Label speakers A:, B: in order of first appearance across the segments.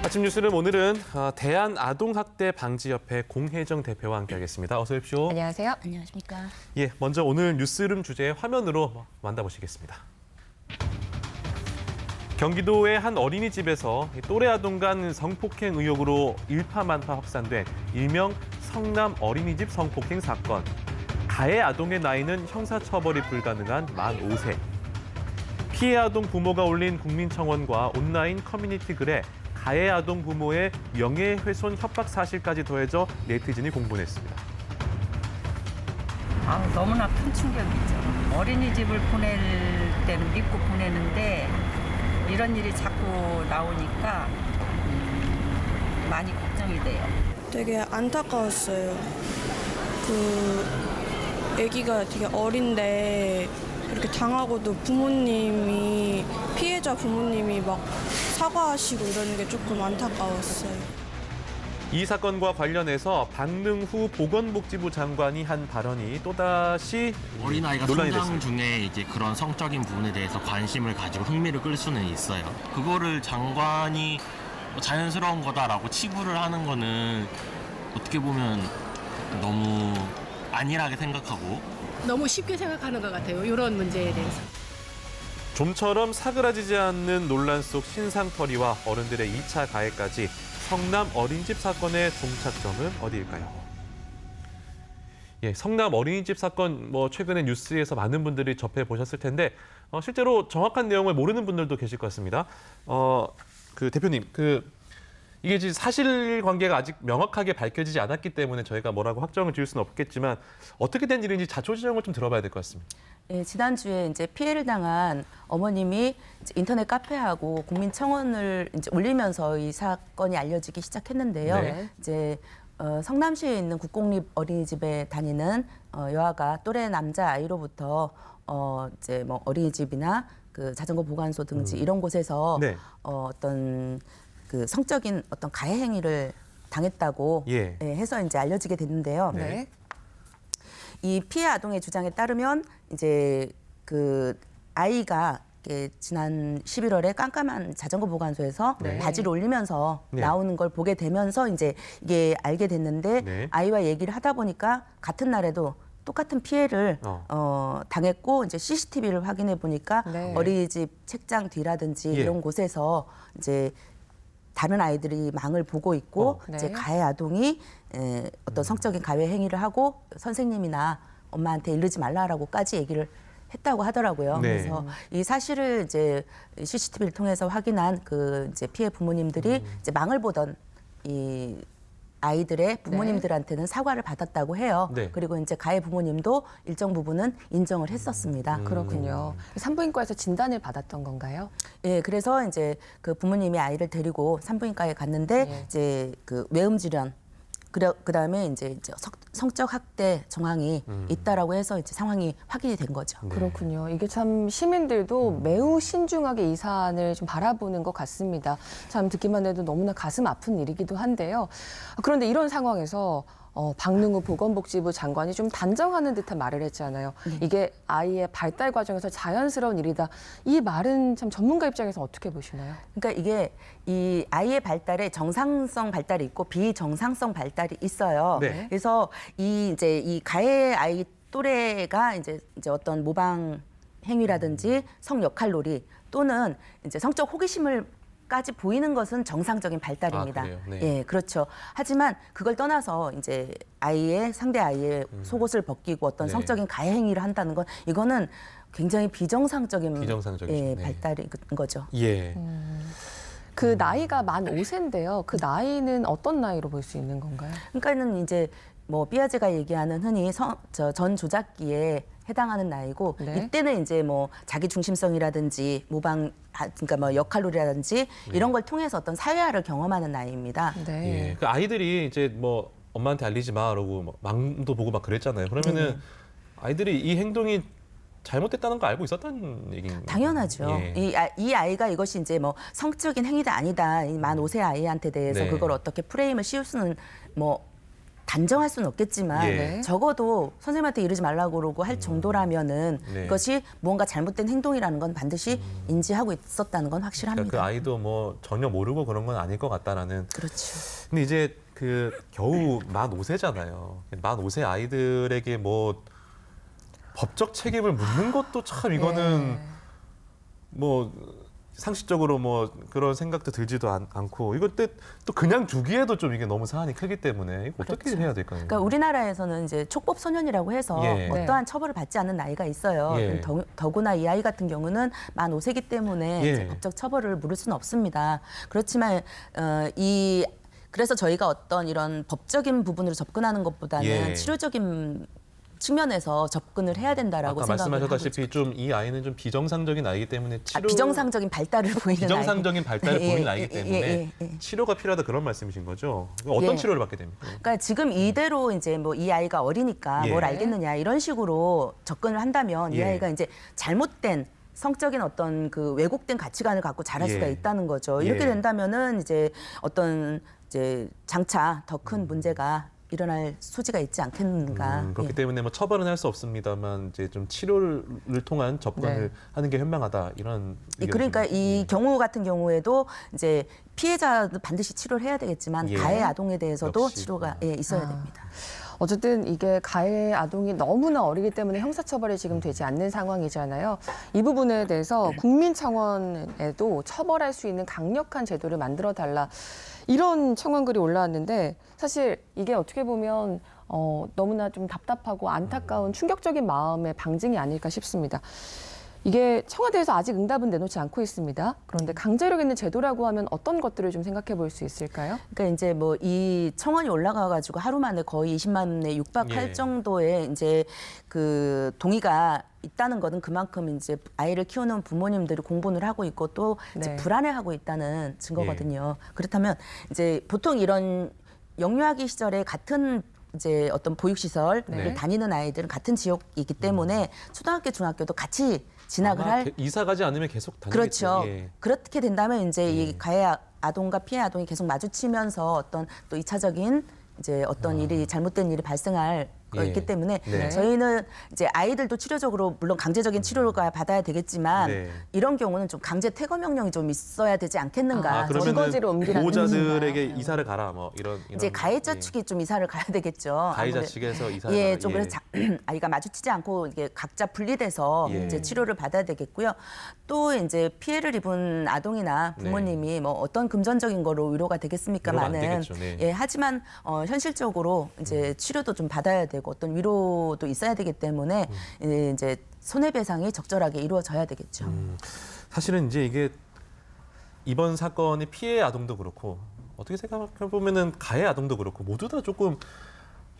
A: 아침 뉴스는 오늘은 대한아동학대방지협회 공혜정 대표와 함께하겠습니다. 어서 오십시오.
B: 안녕하세요.
C: 안녕하십니까.
A: 예, 먼저 오늘 뉴스룸 주제 화면으로 만나보시겠습니다. 경기도의 한 어린이집에서 또래 아동 간 성폭행 의혹으로 일파만파 확산된 일명 성남 어린이집 성폭행 사건. 가해 아동의 나이는 형사처벌이 불가능한 만 5세. 피해 아동 부모가 올린 국민청원과 온라인 커뮤니티 글에 가해 아동 부모의 명예훼손 협박 사실까지 더해져 네티즌이 공분했습니다.
D: 너무나 큰 충격이죠. 어린이집을 보낼 때는 믿고 보내는데 이런 일이 자꾸 나오니까 많이 걱정이 돼요.
E: 되게 안타까웠어요. 아기가 되게 어린데 이렇게 당하고도 피해자 부모님이 막 사과하시고 이러는 게 조금 안타까웠어요.
A: 이 사건과 관련해서 박능후 보건복지부 장관이 한 발언이 또다시
F: 어린아이가
A: 논란이
F: 성장
A: 됐습니다.
F: 중에 이제 그런 성적인 부분에 대해서 관심을 가지고 흥미를 끌 수는 있어요. 그거를 장관이 자연스러운 거다라고 치부를 하는 거는 어떻게 보면 너무 안일하게 생각하고
G: 너무 쉽게 생각하는 것 같아요. 이런 문제에 대해서.
A: 좀처럼 사그라지지 않는 논란 속 신상털이와 어른들의 2차 가해까지 성남 어린이집 사건의 종착점은 어디일까요? 예, 성남 어린이집 사건 최근에 뉴스에서 많은 분들이 접해 보셨을 텐데 실제로 정확한 내용을 모르는 분들도 계실 것 같습니다. 대표님, 이게 지금 사실관계가 아직 명확하게 밝혀지지 않았기 때문에 저희가 뭐라고 확정을 지을 수는 없겠지만 어떻게 된 일인지 자초지종을 좀 들어봐야 될 것 같습니다.
C: 예, 지난주에 이제 피해를 당한 어머님이 이제 인터넷 카페하고 국민청원을 이제 올리면서 이 사건이 알려지기 시작했는데요.
A: 네.
C: 이제 성남시에 있는 국공립 어린이집에 다니는 여아가 또래 남자 아이로부터 이제 뭐 어린이집이나 그 자전거 보관소 등지 이런 곳에서
A: 네.
C: 어떤 그 성적인 어떤 가해 행위를 당했다고
A: 예.
C: 해서 이제 알려지게 됐는데요.
A: 네.
C: 이 피해 아동의 주장에 따르면 이제 그 아이가 지난 11월에 깜깜한 자전거 보관소에서
A: 네.
C: 바지를 올리면서
A: 네.
C: 나오는 걸 보게 되면서 이제 이게 알게 됐는데
A: 네.
C: 아이와 얘기를 하다 보니까 같은 날에도 똑같은 피해를 당했고 이제 CCTV를 확인해 보니까
B: 네.
C: 어린이집 책장 뒤라든지
A: 예.
C: 이런 곳에서 이제 다른 아이들이 망을 보고 있고
B: 네.
C: 이제 가해 아동이 어떤 성적인 가해 행위를 하고 선생님이나 엄마한테 이르지 말라라고까지 얘기를 했다고 하더라고요.
A: 네.
C: 그래서 이 사실을 이제 CCTV를 통해서 확인한 그 이제 피해 부모님들이 이제 망을 보던 이 아이들의 부모님들한테는 사과를 받았다고 해요.
A: 네.
C: 그리고 이제 가해 부모님도 일정 부분은 인정을 했었습니다.
B: 그렇군요. 산부인과에서 진단을 받았던 건가요?
C: 예, 그래서 이제 그 부모님이 아이를 데리고 산부인과에 갔는데
B: 예.
C: 이제 그 외음 질환 그다음에 이제 성적 학대 정황이 있다라고 해서 이제 상황이 확인이 된 거죠.
A: 네.
B: 그렇군요. 이게 참 시민들도 매우 신중하게 이 사안을 좀 바라보는 것 같습니다. 참 듣기만 해도 너무나 가슴 아픈 일이기도 한데요. 그런데 이런 상황에서 박능후 보건복지부 장관이 좀 단정하는 듯한 말을 했잖아요. 이게 아이의 발달 과정에서 자연스러운 일이다. 이 말은 참 전문가 입장에서 어떻게 보시나요?
C: 그러니까 이게 이 아이의 발달에 정상성 발달이 있고 비정상성 발달이 있어요.
A: 네.
C: 그래서 이 가해 아이 또래가 이제 어떤 모방 행위라든지 성 역할놀이 또는 이제 성적 호기심을 까지 보이는 것은 정상적인 발달입니다.
A: 아, 그래요? 네.
C: 예, 그렇죠. 하지만 그걸 떠나서 이제 상대 아이의 속옷을 벗기고 어떤
A: 네.
C: 성적인 가해 행위를 한다는 건 이거는 굉장히 비정상적이죠.
A: 비정상적이죠. 네.
C: 발달인 거죠.
A: 예.
B: 그 나이가 만 5세인데요. 그 나이는 어떤 나이로 볼 수 있는 건가요?
C: 그러니까는 이제 뭐 삐아제가 얘기하는 흔히 전 조작기에 해당하는 나이고
B: 네.
C: 이때는 이제 뭐 자기 중심성이라든지 그러니까 뭐 역할놀이라든지 이런 걸 통해서 어떤 사회화를 경험하는 나이입니다.
B: 네.
A: 예. 그 아이들이 이제 엄마한테 알리지 마 그러고 망도 보고 막 그랬잖아요. 그러면은 아이들이 이 행동이 잘못됐다는 거 알고 있었다는 얘기인가요?
C: 당연하죠.
A: 예.
C: 이 아이가 이것이 이제 뭐 성적인 행위다 아니다. 이 만 5세 아이한테 대해서
A: 네.
C: 그걸 어떻게 프레임을 씌울 수는 뭐 단정할 수는 없겠지만
A: 예.
C: 적어도 선생님한테 이러지 말라고 그러고 할 정도라면은
A: 네.
C: 이것이 뭔가 잘못된 행동이라는 건 반드시 인지하고 있었다는 건 확실합니다.
A: 그러니까 그 아이도 뭐 전혀 모르고 그런 건 아닐 것 같다라는.
C: 그렇죠.
A: 근데 이제 그 겨우 만 5세잖아요. 만 5세 아이들에게 뭐 법적 책임을 묻는 것도 참 이거는
B: 네.
A: 뭐 상식적으로 뭐 그런 생각도 들지도 않고 이거 또 그냥 두기에도 좀 이게 너무 사안이 크기 때문에 이거 어떻게
C: 그렇죠.
A: 해야 될까요?
C: 그러니까 우리나라에서는 이제 촉법 소년이라고 해서
A: 예.
C: 어떠한 처벌을 받지 않는 나이가 있어요.
A: 예.
C: 더구나 이 아이 같은 경우는 만 5세기 때문에
A: 예.
C: 이제 법적 처벌을 물을 수는 없습니다. 그렇지만 그래서 저희가 어떤 이런 법적인 부분으로 접근하는 것보다는
A: 예.
C: 치료적인 측면에서 접근을 해야 된다라고
A: 아까
C: 생각을 하고
A: 말씀하셨다시피 좀 이 아이는 좀 비정상적인 아이기 때문에 치료
C: 비정상적인 발달을 보이는
A: 비정상적인 발달을
C: 예,
A: 보이는
C: 예,
A: 아이기
C: 예,
A: 때문에
C: 예, 예.
A: 치료가 필요하다 그런 말씀이신 거죠? 어떤
C: 예.
A: 치료를 받게 됩니까?
C: 그러니까 지금 이대로 이제 뭐 이 아이가 어리니까
A: 예.
C: 뭘 알겠느냐 이런 식으로 접근을 한다면 이
A: 예.
C: 아이가 이제 잘못된 성적인 어떤 그 왜곡된 가치관을 갖고 자랄
A: 예.
C: 수가 있다는 거죠. 이렇게
A: 예.
C: 된다면은 이제 어떤 이제 장차 더 큰 문제가 일어날 소지가 있지 않겠는가.
A: 그렇기
C: 예.
A: 때문에 뭐 처벌은 할 수 없습니다만 이제 좀 치료를 통한 접근을
B: 네.
A: 하는 게 현명하다 이런.
C: 그러니까
A: 의견이십니까?
C: 이 경우 같은 경우에도 이제 피해자도 반드시 치료를 해야 되겠지만
A: 예.
C: 가해 아동에 대해서도
A: 역시.
C: 치료가 있어야 됩니다.
B: 어쨌든 이게 가해 아동이 너무나 어리기 때문에 형사처벌이 지금 되지 않는 상황이잖아요. 이 부분에 대해서 국민청원에도 처벌할 수 있는 강력한 제도를 만들어 달라 이런 청원글이 올라왔는데 사실 이게 어떻게 보면 너무나 좀 답답하고 안타까운 충격적인 마음의 방증이 아닐까 싶습니다. 이게 청와대에서 아직 응답은 내놓지 않고 있습니다. 그런데 강제력 있는 제도라고 하면 어떤 것들을 좀 생각해 볼 수 있을까요?
C: 그러니까 이제 뭐 이 청원이 올라가가지고 하루 만에 거의 20만에 육박할
A: 예.
C: 정도의 이제 그 동의가 있다는 것은 그만큼 이제 아이를 키우는 부모님들이 공분을 하고 있고 또 이제
B: 네.
C: 불안해하고 있다는 증거거든요. 그렇다면 이제 보통 이런 영유아기 시절에 같은 이제 어떤 보육시설을
B: 네.
C: 다니는 아이들은 같은 지역이기 때문에 초등학교, 중학교도 같이 진학을
A: 아마
C: 할
A: 이사 가지 않으면 계속 다니겠죠.
C: 그렇죠.
A: 예.
C: 그렇게 된다면 이제 이 가해 아동과 피해 아동이 계속 마주치면서 어떤 또 2차적인 이제 어떤 일이 잘못된 일이 발생할 거
A: 예.
C: 있기 때문에
A: 네.
C: 저희는 이제 아이들도 치료적으로 물론 강제적인 치료가 받아야 되겠지만
A: 네.
C: 이런 경우는 좀 강제 퇴거 명령이 좀 있어야 되지 않겠는가.
B: 그러면은 주거지로 옮기라는
A: 보호자들에게
B: 뜻인가요?
A: 이사를 가라 뭐 이런
C: 이제 가해자
A: 예.
C: 측이 좀 이사를 가야 되겠죠.
A: 가해자
C: 아무래도.
A: 측에서 이사를
C: 예,
A: 가라.
C: 좀 그래서 아이가 마주치지 않고 이게 각자 분리돼서
A: 예.
C: 이제 치료를 받아야 되겠고요. 또 이제 피해를 입은 아동이나 부모님이 뭐 어떤 금전적인 거로 위로가
A: 위로가 안
C: 되겠습니까만은
A: 되겠죠, 네.
C: 예, 하지만 현실적으로 이제 치료도 좀 받아야 되고 어떤 위로도 있어야 되기 때문에 이제 손해배상이 적절하게 이루어져야 되겠죠.
A: 사실은 이제 이게 이번 사건의 피해 아동도 그렇고 어떻게 생각해 보면은 가해 아동도 그렇고 모두 다 조금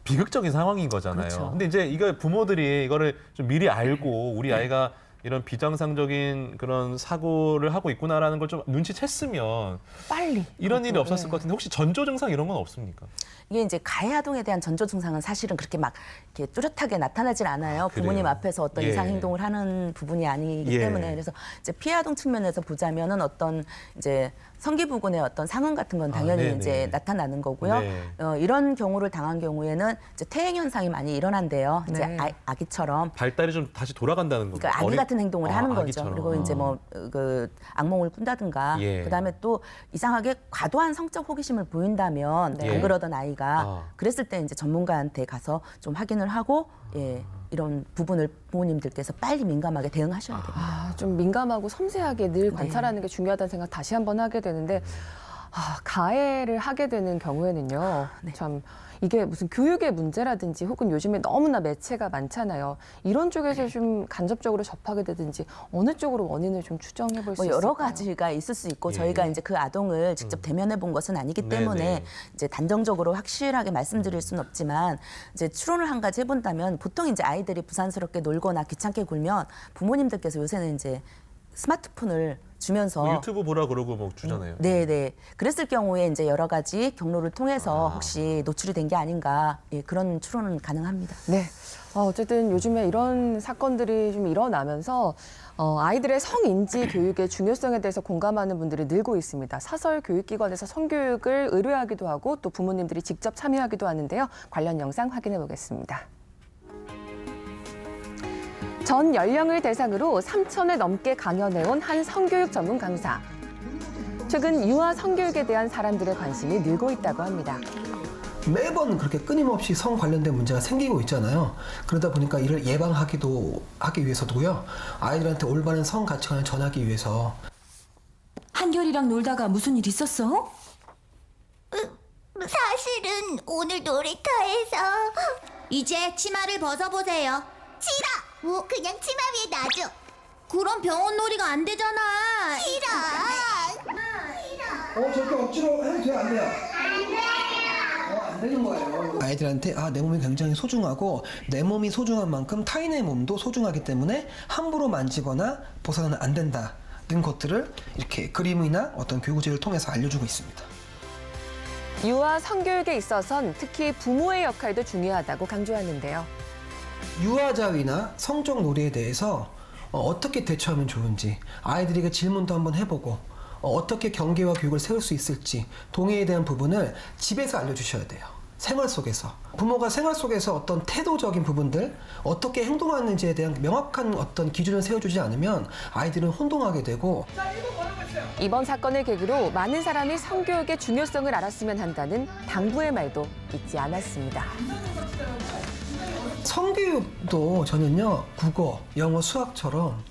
A: 비극적인 상황인 거잖아요.
C: 그렇죠.
A: 근데 이제 이거 부모들이 이거를 좀 미리 알고 우리 아이가 이런 비정상적인 그런 사고를 하고 있구나라는 걸 좀 눈치챘으면
B: 빨리
A: 이런 일이
B: 그것도,
A: 없었을
B: 네.
A: 것 같은데 혹시 전조 증상 이런 건 없습니까?
C: 이게 이제 가해 아동에 대한 전조 증상은 사실은 그렇게 막 이렇게 뚜렷하게 나타나질 않아요. 부모님
A: 그래요?
C: 앞에서 어떤
A: 예.
C: 이상 행동을 하는 부분이 아니기
A: 예.
C: 때문에 그래서 이제 피해 아동 측면에서 보자면은 어떤 이제 성기 부근의 어떤 상흔 같은 건 당연히
A: 네네.
C: 이제 나타나는 거고요.
A: 네.
C: 이런 경우를 당한 경우에는 이제 퇴행 현상이 많이 일어난대요. 이제
B: 네.
C: 아기처럼.
A: 발달이 좀 다시 돌아간다는 건가요?
C: 그러니까 아기 같은 행동을 하는 거죠.
A: 아기처럼.
C: 그리고 이제 뭐 그 악몽을 꾼다든가
A: 예.
C: 그다음에 또 이상하게 과도한 성적 호기심을 보인다면
A: 예.
C: 안 그러던 아이가
A: 아.
C: 그랬을 때 이제 전문가한테 가서 좀 확인을 하고 예. 이런 부분을 부모님들께서 빨리 민감하게 대응하셔야 됩니다.
B: 좀 민감하고 섬세하게 늘 관찰하는 게 중요하다는 생각 다시 한번 하게 되는데 가해를 하게 되는 경우에는요. 참 이게 무슨 교육의 문제라든지 혹은 요즘에 너무나 매체가 많잖아요. 이런 쪽에서 좀 간접적으로 접하게 되든지 어느 쪽으로 원인을 좀 추정해 볼 수
C: 뭐
B: 있을까요?
C: 여러 가지가 있을 수 있고
A: 예.
C: 저희가 이제 그 아동을 직접 대면해 본 것은 아니기
A: 네네.
C: 때문에 이제 단정적으로 확실하게 말씀드릴 수는 없지만 이제 추론을 한 가지 해본다면 보통 이제 아이들이 부산스럽게 놀거나 귀찮게 굴면 부모님들께서 요새는 이제 스마트폰을 주면서
A: 뭐 유튜브 보라 그러고 뭐 주잖아요.
C: 네네. 그랬을 경우에 이제 여러 가지 경로를 통해서 혹시 노출이 된 게 아닌가 예, 그런 추론은 가능합니다.
B: 네. 어쨌든 요즘에 이런 사건들이 좀 일어나면서 아이들의 성인지 교육의 중요성에 대해서 공감하는 분들이 늘고 있습니다. 사설 교육기관에서 성교육을 의뢰하기도 하고 또 부모님들이 직접 참여하기도 하는데요. 관련 영상 확인해 보겠습니다. 전 연령을 대상으로 3,000회 넘게 강연해온 한 성교육 전문 강사. 최근 유아 성교육에 대한 사람들의 관심이 늘고 있다고 합니다.
H: 매번 그렇게 끊임없이 성 관련된 문제가 생기고 있잖아요. 그러다 보니까 이를 하기 위해서도요. 아이들한테 올바른 성 가치관을 전하기 위해서.
I: 한결이랑 놀다가 무슨 일 있었어?
J: 사실은 오늘 놀이터에서 이제 치마를 벗어보세요. 싫어! 그냥 치마 위에 놔줘. 그럼 병원 놀이가 안 되잖아. 싫어!
H: 저렇게 억지로 해도 돼요? 안 돼요? 안 되는 거예요. 아이들한테 내 몸이 굉장히 소중하고 내 몸이 소중한 만큼 타인의 몸도 소중하기 때문에 함부로 만지거나 벗어나면 안 된다는 것들을 이렇게 그림이나 어떤 교구제를 통해서 알려주고 있습니다.
B: 유아 성교육에 있어선 특히 부모의 역할도 중요하다고 강조하는데요.
H: 유아자위나 성적 놀이에 대해서 어떻게 대처하면 좋은지 아이들에게 질문도 한번 해보고 어떻게 경계와 교육을 세울 수 있을지 동의에 대한 부분을 집에서 알려주셔야 돼요. 생활 속에서. 부모가 생활 속에서 어떤 태도적인 부분들, 어떻게 행동하는지에 대한 명확한 어떤 기준을 세워주지 않으면 아이들은 혼동하게 되고.
B: 이번 사건을 계기로 많은 사람이 성교육의 중요성을 알았으면 한다는 당부의 말도 잊지 않았습니다.
H: 성교육도 저는요, 국어, 영어, 수학처럼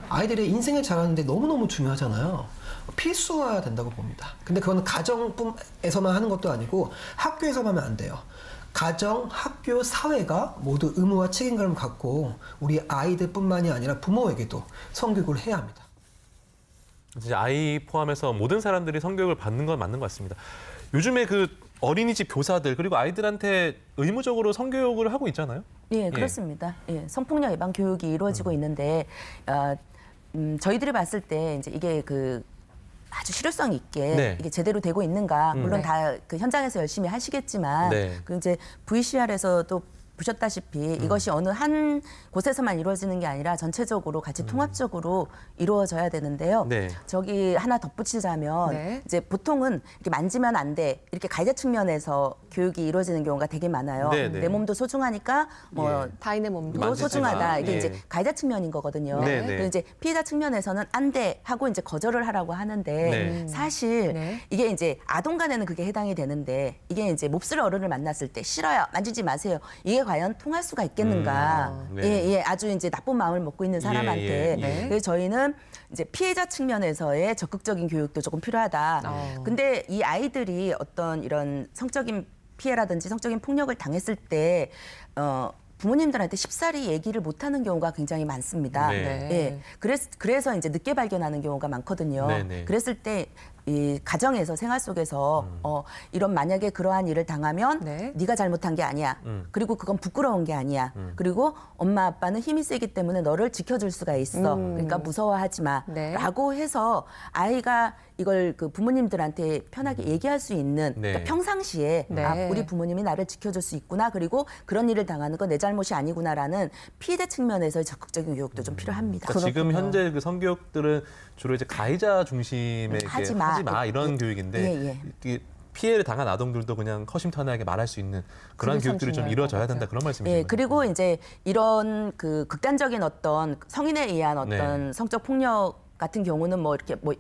H: 아이들의 인생을 잘하는데 너무너무 중요하잖아요. 필수화해야 된다고 봅니다. 근데 그건 가정에서만 하는 것도 아니고 학교에서만 하면 안 돼요. 가정, 학교, 사회가 모두 의무와 책임감을 갖고 우리 아이들뿐만이 아니라 부모에게도 성교육을 해야 합니다.
A: 진짜 아이 포함해서 모든 사람들이 성교육을 받는 건 맞는 것 같습니다. 요즘에 그 어린이집 교사들 그리고 아이들한테 의무적으로 성교육을 하고 있잖아요.
C: 예, 그렇습니다. 예, 성폭력 예방 교육이 이루어지고 있는데 저희들이 봤을 때 이제 이게 아주 실효성 있게
A: 네.
C: 이게 제대로 되고 있는가 물론
B: 네.
C: 다 그 현장에서 열심히 하시겠지만
A: 네.
C: 그 이제 VCR에서도 보셨다시피 이것이 어느 한 곳에서만 이루어지는 게 아니라 전체적으로 같이 통합적으로 이루어져야 되는데요.
A: 네.
C: 저기 하나 덧붙이자면
B: 네.
C: 이제 보통은 이렇게 만지면 안 돼 이렇게 가해자 측면에서 교육이 이루어지는 경우가 되게 많아요.
A: 네, 네.
C: 내 몸도 소중하니까 뭐
B: 타인의 몸도
C: 또
A: 만지지
C: 소중하다.
A: 마.
C: 이게
A: 예.
C: 이제 가해자 측면인 거거든요.
A: 네, 네.
C: 그리고 이제 피해자 측면에서는 안 돼 하고 이제 거절을 하라고 하는데
A: 네.
C: 사실
B: 네.
C: 이게 이제 아동 간에는 그게 해당이 되는데 이게 이제 몹쓸 어른을 만났을 때 싫어요. 만지지 마세요. 이게 과연 통할 수가 있겠는가?
A: 네.
C: 예, 아주 이제 나쁜 마음을 먹고 있는 사람한테.
A: 예, 예.
C: 그래서 저희는 이제 피해자 측면에서의 적극적인 교육도 조금 필요하다. 근데 이 아이들이 어떤 이런 성적인 피해라든지 성적인 폭력을 당했을 때 부모님들한테 쉽사리 얘기를 못하는 경우가 굉장히 많습니다.
A: 네.
C: 예, 그래서 이제 늦게 발견하는 경우가 많거든요.
A: 네, 네.
C: 그랬을 때 이 가정에서 생활 속에서 이런 만약에 그러한 일을 당하면
B: 네.
C: 네가 잘못한 게 아니야. 그리고 그건 부끄러운 게 아니야. 그리고 엄마 아빠는 힘이 세기 때문에 너를 지켜줄 수가 있어. 그러니까 무서워하지 마.
B: 네.
C: 라고 해서 아이가 이걸 그 부모님들한테 편하게 얘기할 수 있는
A: 네.
C: 그러니까 평상시에
B: 네.
C: 우리 부모님이 나를 지켜줄 수 있구나. 그리고 그런 일을 당하는 건 내 잘못이 아니구나라는 피해자 측면에서의 적극적인 교육도 좀 필요합니다.
A: 그러니까 지금 현재 그 성교육들은 주로 이제 가해자 중심의 이렇게
C: 하지 마.
A: 이런
C: 예.
A: 교육인데
C: 예, 예.
A: 이게 피해를 당한 아동들도 그냥 허심탄회하게 말할 수 있는 그런
B: 그게 참
A: 교육들이 좀
B: 중요할
A: 이루어져야
B: 것
A: 된다
B: 같아요.
A: 그런 말씀이신
C: 예,
A: 거죠?
C: 그리고 이제 이런 그 극단적인 어떤 성인에 의한 어떤
A: 네.
C: 성적 폭력 같은 경우는 뭐 이렇게 뭐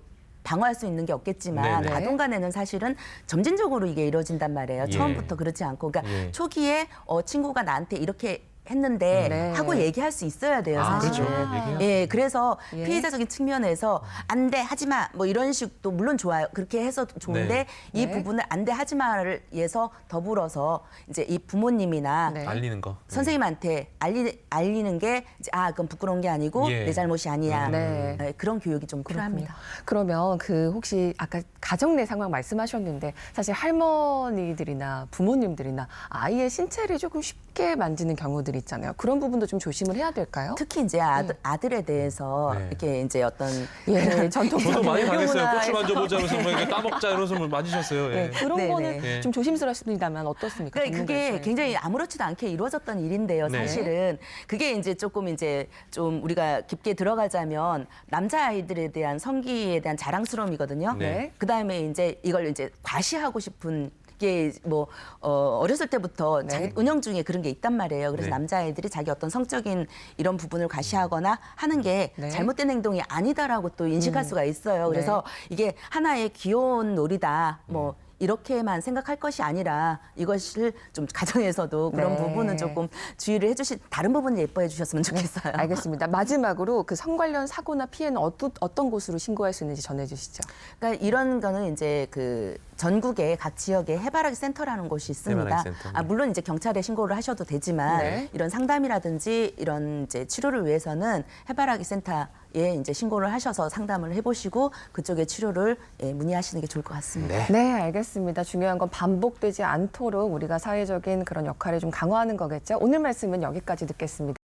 C: 방어할 수 있는 게 없겠지만
A: 네네.
C: 아동 간에는 사실은 점진적으로 이게 이루어진단 말이에요.
A: 예.
C: 처음부터 그렇지 않고 그러니까
A: 예.
C: 초기에 친구가 나한테 이렇게 했는데
B: 네.
C: 하고 얘기할 수 있어야 돼요,
A: 아,
C: 사실은.
A: 그렇죠. 얘기해야죠.
C: 예, 그래서
B: 예.
C: 피해자적인 측면에서 안 돼, 하지 마. 뭐 이런 식도 물론 좋아요. 그렇게 해서 좋은데
A: 네.
C: 이
B: 네.
C: 부분을 안 돼, 하지 마를 위해서 더불어서 이제 이 부모님이나
B: 네.
A: 알리는 거.
C: 선생님한테 알리는 게 이제 그건 부끄러운 게 아니고
A: 예.
C: 내 잘못이 아니야.
B: 네.
C: 그런 교육이 좀 필요합니다.
B: 그러면 혹시 아까 가정 내 상황 말씀하셨는데 사실 할머니들이나 부모님들이나 아이의 신체를 조금 쉽게 만지는 경우들이 있잖아요. 그런 부분도 좀 조심을 해야 될까요?
C: 특히 이제 아들에 대해서
A: 네.
C: 이렇게 이제 어떤
B: 예, 전통적인
A: 저도 많이 당했어요.
C: 문화에서-
A: 꼬치 만져보자 하면서 뭐 이렇게 따먹자 이러면서 뭐 맞으셨어요. 예.
B: 네, 그런
C: 네네.
B: 거는
A: 예.
B: 좀 조심스럽습니다만 어떻습니까?
C: 그러니까 그게
B: 전문가에서의.
C: 굉장히 아무렇지도 않게 이루어졌던 일인데요.
A: 네.
C: 사실은 그게 이제 조금 이제 좀 우리가 깊게 들어가자면 남자 아이들에 대한 성기에 대한 자랑스러움이거든요.
A: 네.
C: 그다음에 이제 이걸 이제 과시하고 싶은 게 뭐 어렸을 때부터
B: 네.
C: 자기 운영 중에 그런 게 있단 말이에요. 그래서
A: 네.
C: 남자아이들이 자기 어떤 성적인 이런 부분을 과시하거나 하는 게
B: 네.
C: 잘못된 행동이 아니다라고 또 인식할 수가 있어요. 그래서 이게 하나의 귀여운 놀이다. 뭐 이렇게만 생각할 것이 아니라 이것을 좀 가정에서도 그런
B: 네.
C: 부분은 조금 주의를 해주시 다른 부분은 예뻐해 주셨으면 좋겠어요.
B: 알겠습니다. 마지막으로 그 성 관련 사고나 피해는 어떤 곳으로 신고할 수 있는지 전해주시죠.
C: 그러니까 이런 거는 이제 그 전국의 각 지역에 해바라기 센터라는 곳이 있습니다.
A: 해바라기 센터, 네.
C: 물론 이제 경찰에 신고를 하셔도 되지만
B: 네.
C: 이런 상담이라든지 이런 이제 치료를 위해서는 해바라기 센터에 이제 신고를 하셔서 상담을 해보시고 그쪽에 치료를 문의하시는 게 좋을 것 같습니다.
B: 네, 알겠습니다. 중요한 건 반복되지 않도록 우리가 사회적인 그런 역할을 좀 강화하는 거겠죠. 오늘 말씀은 여기까지 듣겠습니다.